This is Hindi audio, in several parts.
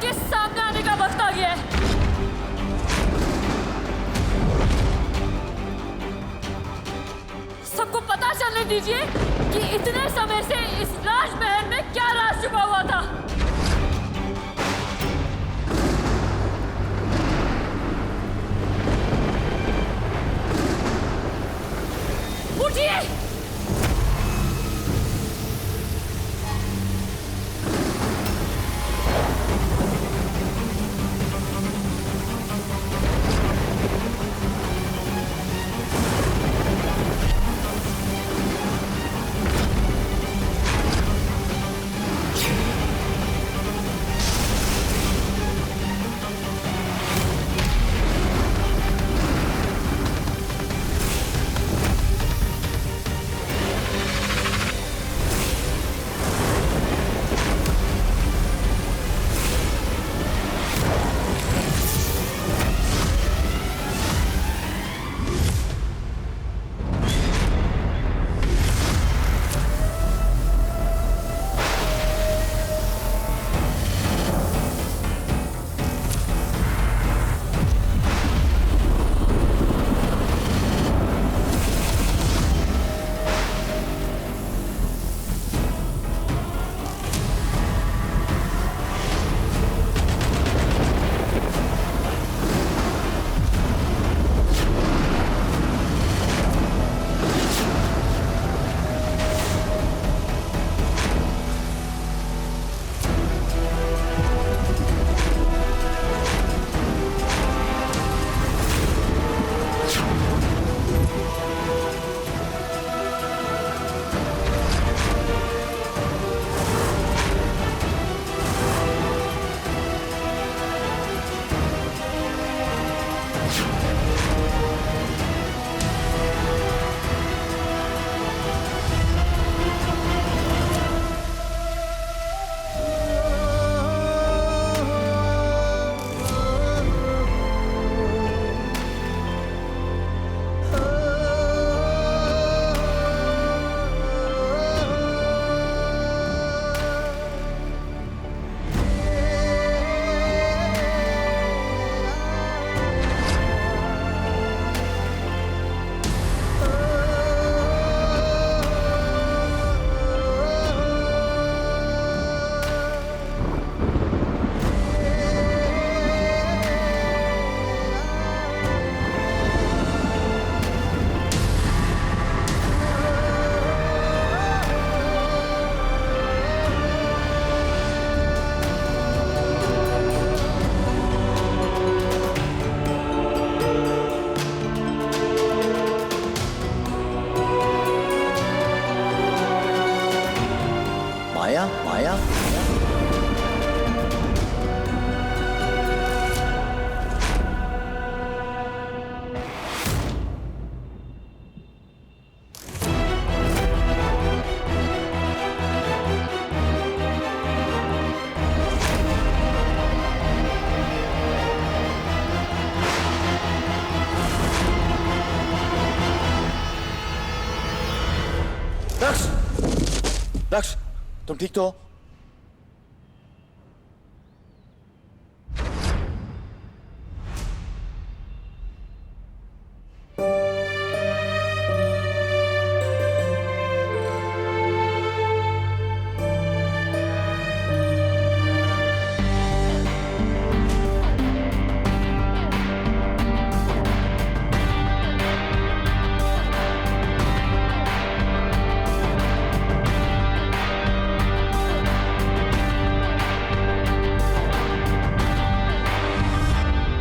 के सामने आने का वक्त आ गया है। सबको पता चलने दीजिए कि इतने समय से इस राजमहल में क्या राज छुपा हुआ था। उठिए। माया माया दक्ष दक्ष तुम ठीक तो हो?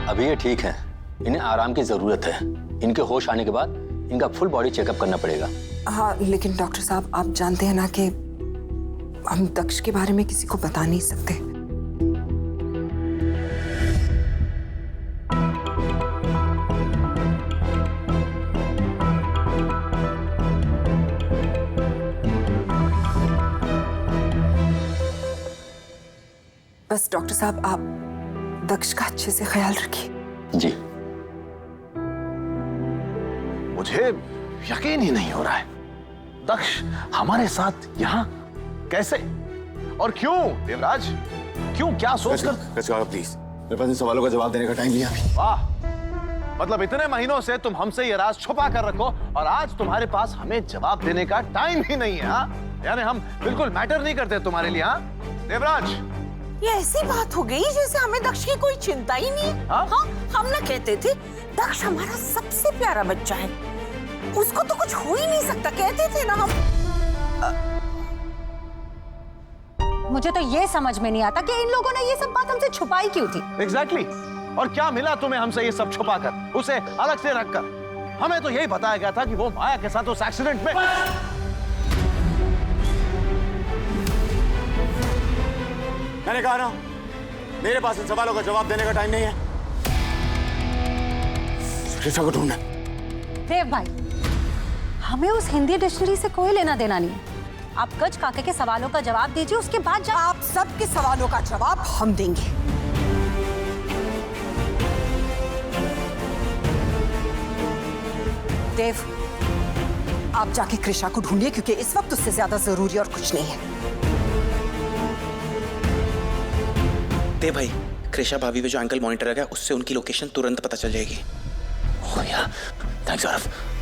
अभी ये ठीक है, इन्हें आराम की जरूरत है। इनके होश आने के बाद इनका फुल बॉडी चेकअप करना पड़ेगा। हाँ, लेकिन डॉक्टर साहब आप जानते हैं ना कि हम दक्ष के बारे में किसी को बता नहीं सकते। बस डॉक्टर साहब आप दक्ष का अच्छे से ख्याल रखिए। जी। मुझे यकीन ही नहीं हो रहा है, दक्ष हमारे साथ यहाँ कैसे और क्यों? देवराज, क्यों, क्या सोचकर? प्लीज, मेरे पास इन सवालों का जवाब देने का टाइम नहीं है अभी। वाह, मतलब इतने महीनों से तुम हमसे ये राज छुपा कर रखो और आज तुम्हारे पास हमें जवाब देने का टाइम ही नहीं है। हाँ, यानी हम बिल्कुल मैटर नहीं करते तुम्हारे लिए। हाँ देवराज, ये ऐसी बात हो गई जैसे हमें दक्ष की कोई चिंता ही नहीं। हाँ? हाँ, हम ना कहते थे दक्ष हमारा सबसे प्यारा बच्चा है, उसको तो कुछ हो ही नहीं सकता, कहते थे ना हम। मुझे तो ये समझ में नहीं आता कि इन लोगों ने ये सब बात हमसे छुपाई क्यों थी। एग्जैक्टली। और क्या मिला तुम्हें हमसे ये सब छुपा कर, उसे अलग से रखकर? हमें तो यही बताया गया था कि वो माया के साथ उस एक्सीडेंट में। मैंने कहा ना, मेरे पास इन सवालों का जवाब देने का टाइम नहीं है। कृष्णा को ढूंढना। देव भाई, हमें उस हिंदी डिक्शनरी से कोई लेना देना नहीं है। आप गज काके के सवालों का जवाब दीजिए, उसके बाद आप सबके सवालों का जवाब हम देंगे। देव, आप जाके कृष्णा को ढूंढिए क्योंकि इस वक्त उससे ज्यादा जरूरी और कुछ नहीं है। देव भाई, कृषा भाभी पे जो एंगल मॉनिटर लगा है उससे उनकी लोकेशन तुरंत पता चल जाएगी। ओह या, थैंक्स आरफ।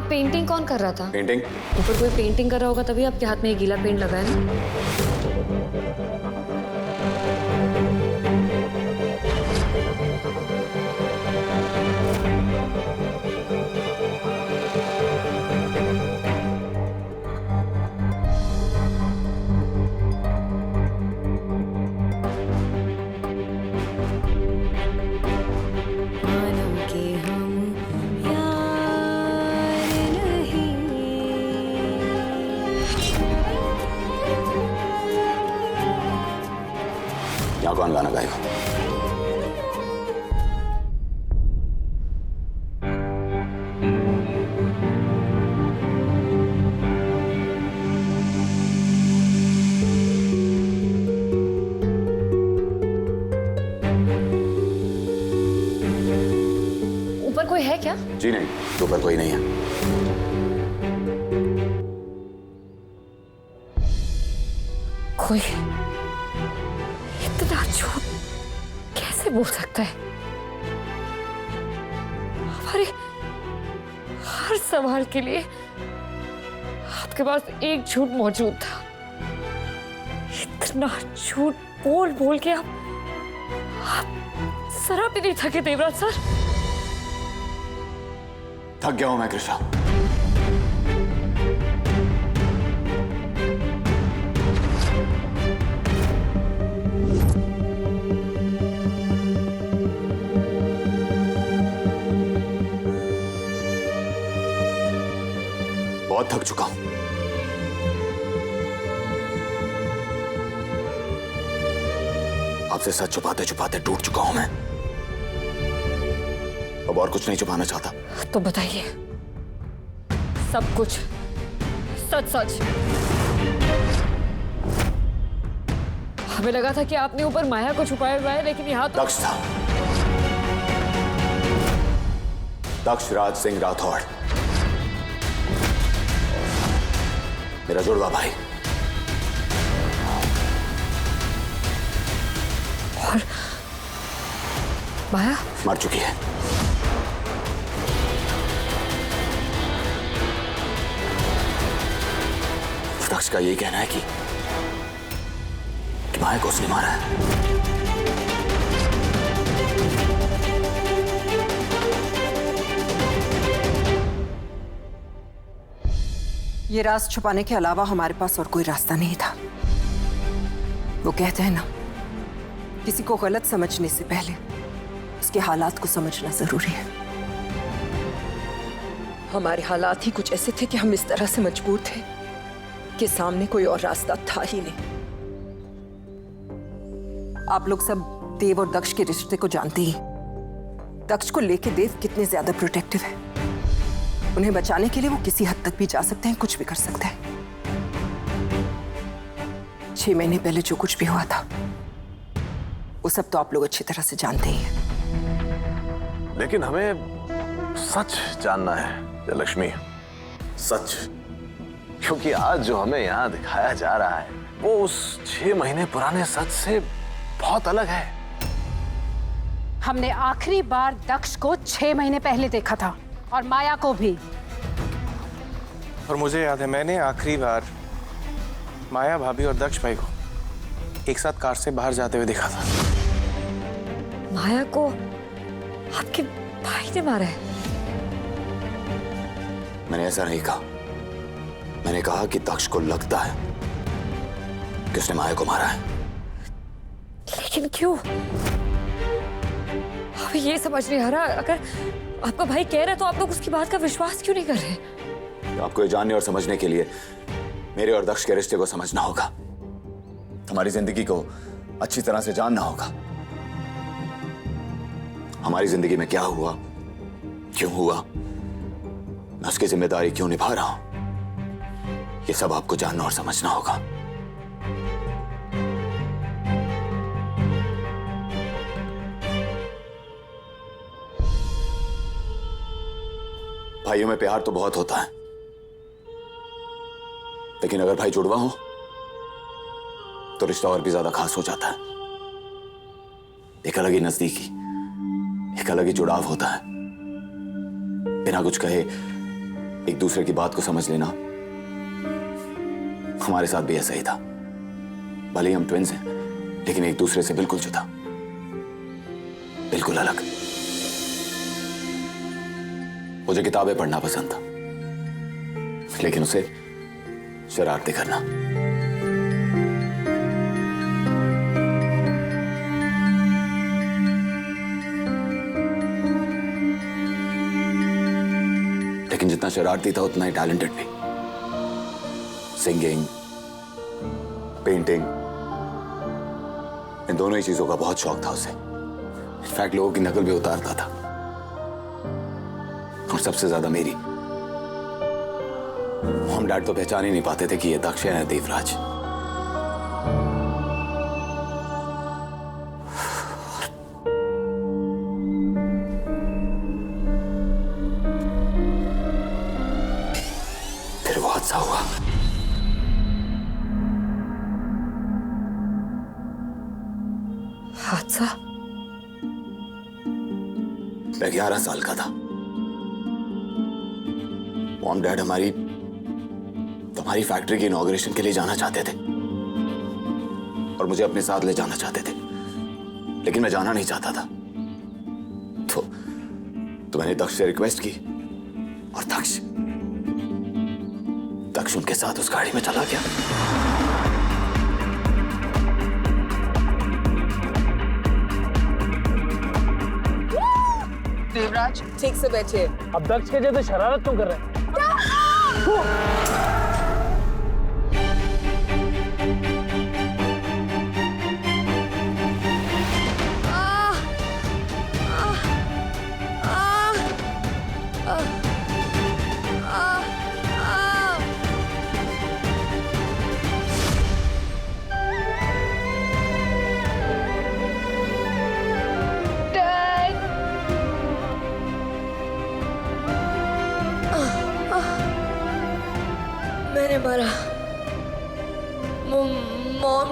पेंटिंग कौन कर रहा था? पेंटिंग? ऊपर कोई पेंटिंग कर रहा होगा तभी आपके हाथ में ये गीला पेंट लगा है ना। यहाँ कौन गाना गाएगा? ऊपर कोई है क्या? जी नहीं, ऊपर कोई नहीं है। कोई इतना झूठ कैसे बोल सकता है? हमारे हर सवाल के लिए आपके पास एक झूठ मौजूद था। इतना झूठ बोल बोल के आप जरा भी नहीं थके देवराज सर? थक गया हूं मैं कृष्णा। बहुत थक चुका हूं। आपसे सच छुपाते छुपाते टूट चुका हूं मैं। अब और कुछ नहीं छुपाना चाहता। तो बताइए सब कुछ सच सच। हमें लगा था कि आपने ऊपर माया को छुपाया हुआ है, लेकिन यहाँ तो दक्ष था। दक्ष राज सिंह राठौड़। मेरा जुड़वा भाई। और माया? मर चुकी है। दक्ष का यही कहना है कि माया को उसने मारा है। ये राज छुपाने के अलावा हमारे पास और कोई रास्ता नहीं था। वो कहते हैं ना, किसी को गलत समझने से पहले उसके हालात को समझना जरूरी है। हमारे हालात ही कुछ ऐसे थे कि हम इस तरह से मजबूर थे कि सामने कोई और रास्ता था ही नहीं। आप लोग सब देव और दक्ष के रिश्ते को जानते ही। दक्ष को लेके देव कितने ज्यादा प्रोटेक्टिव है। उन्हें बचाने के लिए वो किसी हद तक भी जा सकते हैं, कुछ भी कर सकते हैं। 6 महीने पहले जो कुछ भी हुआ था वो सब तो आप लोग अच्छी तरह से जानते ही हैं। लेकिन हमें सच जानना है जयलक्ष्मी, सच। क्योंकि आज जो हमें यहाँ दिखाया जा रहा है वो उस 6 महीने पुराने सच से बहुत अलग है। हमने आखिरी बार दक्ष को 6 महीने पहले देखा था और माया को भी। और मुझे याद है मैंने आखिरी बार माया भाभी और दक्ष भाई को एक साथ कार से बाहर जाते हुए देखा था। माया को आपके भाई ने मारा है? मैंने ऐसा नहीं कहा। मैंने कहा कि दक्ष को लगता है कि उसने माया को मारा है। लेकिन क्यों? अभी ये समझ नहीं आ रहा, अगर आपका भाई कह रहा है तो आप लोग उसकी बात का विश्वास क्यों नहीं कर रहे? तो आपको ये जानने और समझने के लिए मेरे और दक्ष के रिश्ते को समझना होगा। हमारी जिंदगी को अच्छी तरह से जानना होगा। हमारी जिंदगी में क्या हुआ, क्यों हुआ, मैं उसकी जिम्मेदारी क्यों निभा रहा हूं, ये सब आपको जानना और समझना होगा। भाइयों में प्यार तो बहुत होता है, लेकिन अगर भाई जुड़वा हो तो रिश्ता और भी ज्यादा खास हो जाता है। एक अलग ही नजदीकी, एक अलग ही जुड़ाव होता है। बिना कुछ कहे एक दूसरे की बात को समझ लेना। हमारे साथ भी ऐसा ही था। भले ही हम ट्विंस हैं, लेकिन एक दूसरे से बिल्कुल जुदा, बिल्कुल अलग। मुझे किताबें पढ़ना पसंद था, लेकिन उसे शरारतें करना। लेकिन जितना शरारती था उतना ही टैलेंटेड भी। सिंगिंग, पेंटिंग, इन दोनों ही चीजों का बहुत शौक था उसे। इनफैक्ट लोगों की नकल भी उतारता था, और सबसे ज्यादा मेरी। हम डैड तो पहचान ही नहीं पाते थे कि ये दक्ष है देवराज। फिर वो हादसा हुआ। हादसा? मैं 11 साल का था। मॉम डैड हमारी फैक्ट्री की इनॉग्रेशन के लिए जाना चाहते थे और मुझे अपने साथ ले जाना चाहते थे, लेकिन मैं जाना नहीं चाहता था। तो मैंने दक्ष से रिक्वेस्ट की और दक्ष उनके साथ उस गाड़ी में चला गया। देवराज, ठीक से बैठिए। अब दक्ष के जैसे शरारत क्यों कर रहे हैं? मैंने मारा। मॉम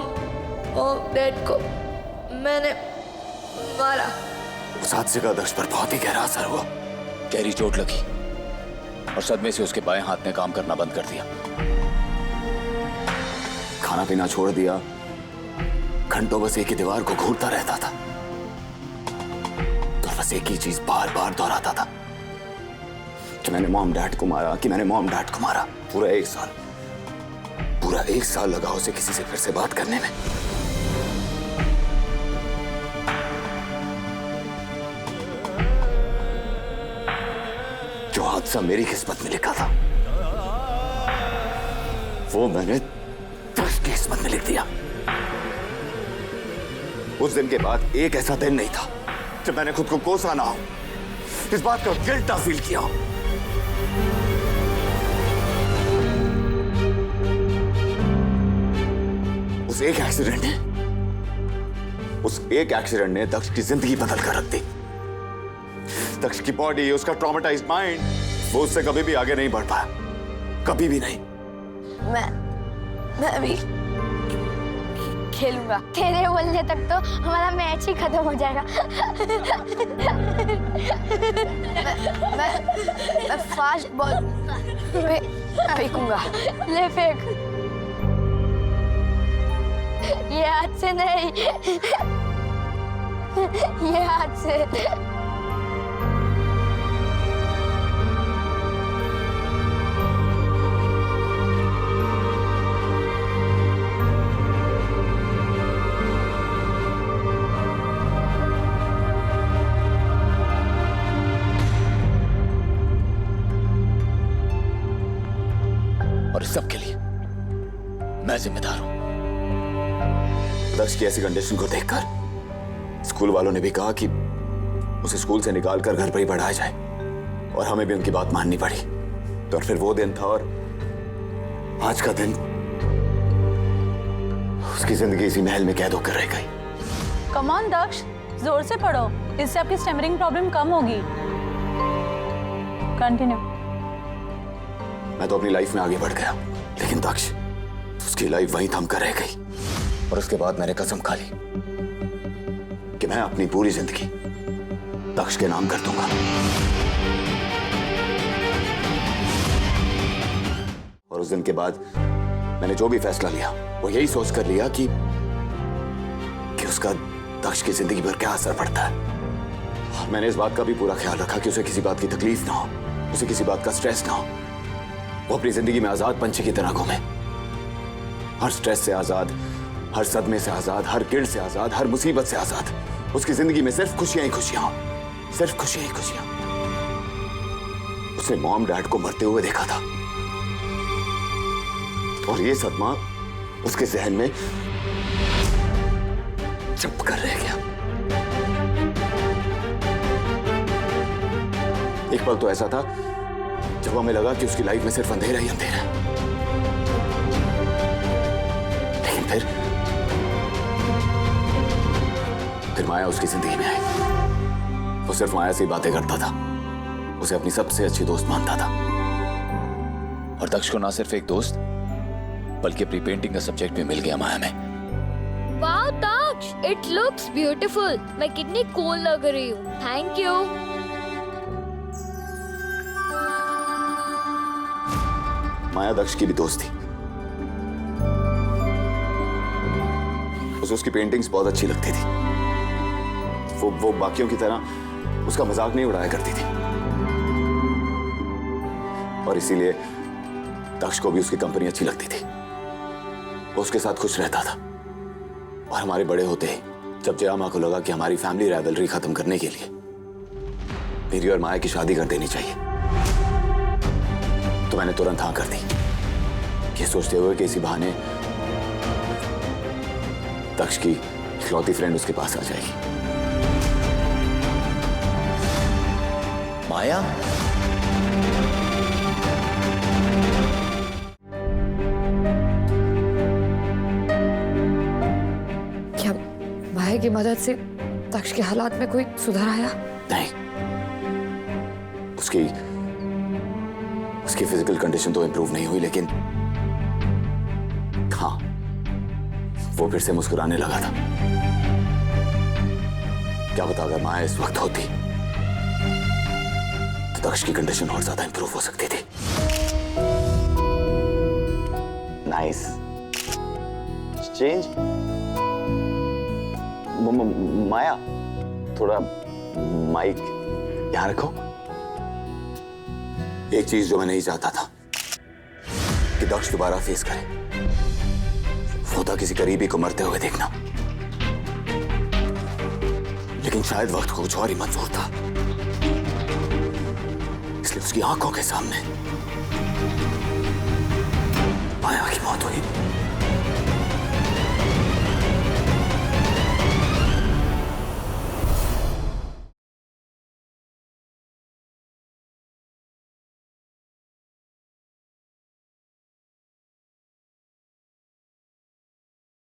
और डैड को मैंने मारा। उस हादसे का दक्ष पर बहुत ही गहरा असर हुआ। गहरी चोट लगी और सदमे से उसके बाएं हाथ ने काम करना बंद कर दिया। खाना पीना छोड़ दिया, घंटों बस एक ही दीवार को घूरता रहता था, तो बस एक ही चीज बार बार दोहराता था कि मैंने मॉम डैड को मारा, कि मैंने मॉम डैड को मारा। पूरा एक साल लगा उसे किसी से फिर से बात करने में। जो हादसा मेरी किस्मत में लिखा था वो मैंने दक्ष की किस्मत में लिख दिया। उस दिन के बाद एक ऐसा दिन नहीं था जब मैंने खुद को कोसा ना हो, इस बात का गिल्ट फील किया हो। उस एक एक्सीडेंट ने दक्ष की जिंदगी बदल कर रख दी। दक्ष की बॉडी, उसका ट्रॉमेटाइज्ड माइंड, वो उससे कभी भी आगे नहीं बढ़ पाया, कभी भी नहीं। मैं भी खेलूंगा। तेरे बोलने तक तो हमारा मैच ही खत्म हो जाएगा। मैं फास्ट बॉल फेंकूंगा। ले फेंक। ये हाथ से नहीं, ये हाथ से। और इस सब के लिए मैं जिम्मेदार हूं। दक्ष की ऐसी कंडीशन को देखकर स्कूल वालों ने भी कहा कि उसे स्कूल से निकालकर घर पर ही पढ़ाया जाए, और हमें भी उनकी बात माननी पड़ी। तो फिर वो दिन था और आज का दिन उसकी जिंदगी इसी महल में कैद होकर रह गई। कम ऑन दक्ष, जोर से पढ़ो, इससे आपकी स्टैमरिंग प्रॉब्लम कम होगी। कंटिन्यू। मैं तो अपनी लाइफ में आगे बढ़ गया, लेकिन दक्ष, उसकी लाइफ वहीं थम कर रह गई। और उसके बाद मैंने कसम खा ली कि मैं अपनी पूरी जिंदगी दक्ष के नाम कर दूंगा। और उस दिन के बाद मैंने जो भी फैसला लिया वो यही सोच कर लिया कि उसका दक्ष की जिंदगी पर क्या असर पड़ता है। और मैंने इस बात का भी पूरा ख्याल रखा कि उसे किसी बात की तकलीफ ना हो, उसे किसी बात का स्ट्रेस ना हो। वो अपनी जिंदगी में आजाद पंछी की तरह घूमे, हर स्ट्रेस से आजाद, हर सदमे से आजाद, हर गिल्ट से आजाद, हर मुसीबत से आजाद। उसकी जिंदगी में सिर्फ खुशियां ही खुशियां, सिर्फ खुशियां ही खुशियां। उसने मॉम डैड को मरते हुए देखा था, और ये सदमा उसके जहन में चुप कर रह गया। एक पल तो ऐसा था जब हमें लगा कि उसकी लाइफ में सिर्फ अंधेरा ही अंधेरा है, लेकिन फिर माया उसकी जिंदगी में आई। वो सिर्फ माया से ही बातें करता था, उसे अपनी सबसे अच्छी दोस्त मानता था। और दक्ष को ना सिर्फ एक दोस्त बल्कि प्री पेंटिंग का सब्जेक्ट भी मिल गया माया में। Wow Daksh, it looks beautiful. मैं कितनी कूल लग रही हूँ। Thank you. माया दक्ष की भी दोस्त थी। उसे उसकी पेंटिंग्स बहुत अच्छी लगती थी। वो बाकियों की तरह उसका मजाक नहीं उड़ाया करती थी, और इसीलिए दक्ष को भी उसकी कंपनी अच्छी लगती थी। वो उसके साथ खुश रहता था। और हमारे बड़े होते ही जब जया माँ को लगा कि हमारी फैमिली राइवलरी खत्म करने के लिए मेरी और माया की शादी कर देनी चाहिए, तो मैंने तुरंत हाँ कर दी, ये सोचते हुए कि इसी बहाने दक्ष की इकलौती फ्रेंड उसके पास आ जाएगी। माया, क्या माया की मदद से दक्ष के हालात में कोई सुधार आया? नहीं, उसकी फिजिकल कंडीशन तो इंप्रूव नहीं हुई, लेकिन हाँ, वो फिर से मुस्कुराने लगा था। क्या बता, अगर माया इस वक्त होती तो दक्ष की कंडीशन और ज्यादा इंप्रूव हो सकती थी। Nice change. माया, थोड़ा माइक यहां रखो। एक चीज जो मैं नहीं चाहता था कि दक्ष दोबारा फेस करे, वो था किसी करीबी को मरते हुए देखना। लेकिन शायद वक्त को कुछ और ही मंजूर था, इसलिए उसकी आंखों के सामने माया की मौत हुई।